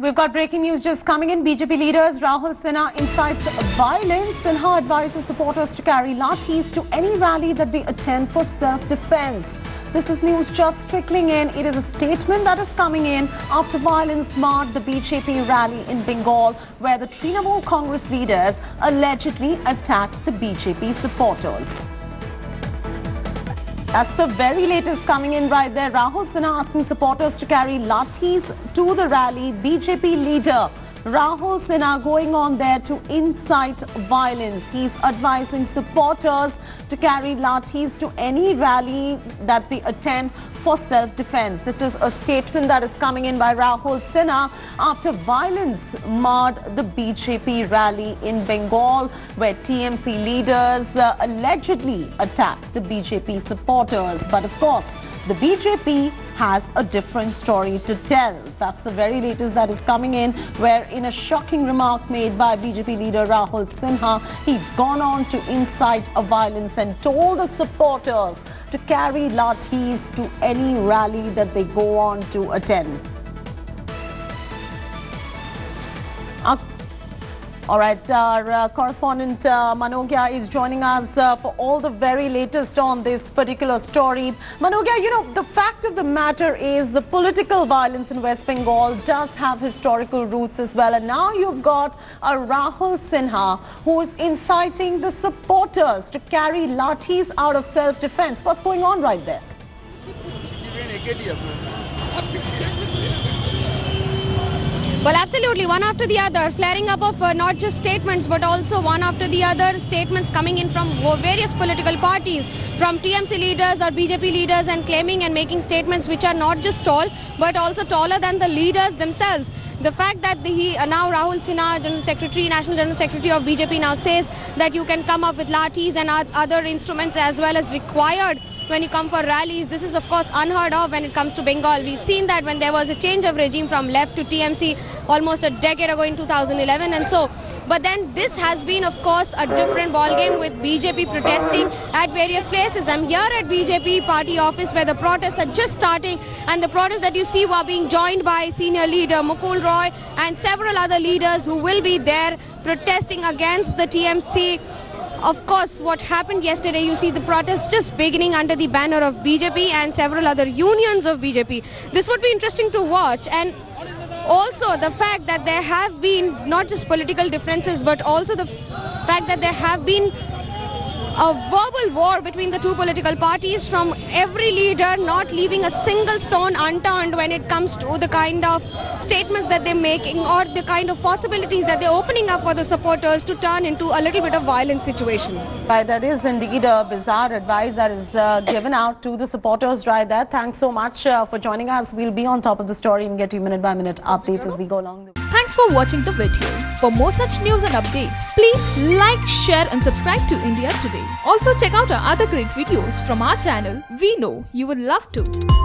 We've got breaking news just coming in. BJP leaders Rahul Sinha incites violence. Sinha advises supporters to carry lathis to any rally that they attend for self-defense. This is news just trickling in. It is a statement that is coming in after violence marred the BJP rally in Bengal, where the Trinamool Congress leaders allegedly attacked the BJP supporters. That's the very latest coming in right there. Rahul Sinha asking supporters to carry lathis to the rally. BJP leader Rahul Sinha going on there to incite violence. He's advising supporters to carry lathis to any rally that they attend for self-defense. This is a statement that is coming in by Rahul Sinha after violence marred the BJP rally in Bengal, where TMC leaders allegedly attacked the BJP supporters. But of course, the BJP has a different story to tell. That's the very latest that is coming in, where in a shocking remark made by BJP leader Rahul Sinha, he's gone on to incite a violence and told the supporters to carry lathis to any rally that they go on to attend. All right, our correspondent Manogya is joining us for all the very latest on this particular story. Manogya, you know, the fact of the matter is the political violence in West Bengal does have historical roots as well. And now you've got a Rahul Sinha who is inciting the supporters to carry lathis out of self-defense. What's going on right there? Well, absolutely, one after the other, flaring up of not just statements, but also one after the other statements coming in from various political parties, from TMC leaders or BJP leaders, and claiming and making statements which are not just tall, but also taller than the leaders themselves. The fact that now Rahul Sinha, National General Secretary of BJP, now says that you can come up with lathis and other instruments as well as required when you come for rallies. This is of course unheard of when it comes to Bengal. We've seen that when there was a change of regime from left to TMC almost a decade ago in 2011 and so. But then this has been of course a different ballgame with BJP protesting at various places. I'm here at BJP party office where the protests are just starting, and the protests that you see were being joined by senior leader Mukul Roy and several other leaders who will be there protesting against the TMC. Of course, what happened yesterday, you see the protest just beginning under the banner of BJP and several other unions of BJP. This would be interesting to watch, and also the fact that there have been not just political differences, but also the fact that there have been a verbal war between the two political parties, from every leader not leaving a single stone unturned when it comes to the kind of statements that they're making or the kind of possibilities that they're opening up for the supporters to turn into a little bit of violent situation. Right, that is indeed a bizarre advice that is given out to the supporters right there. Thanks so much for joining us. We'll be on top of the story and get you minute-by-minute updates as we go along. Thanks for watching the video. For more such news and updates, please like, share and subscribe to India Today. Also check out our other great videos from our channel. We know you would love to.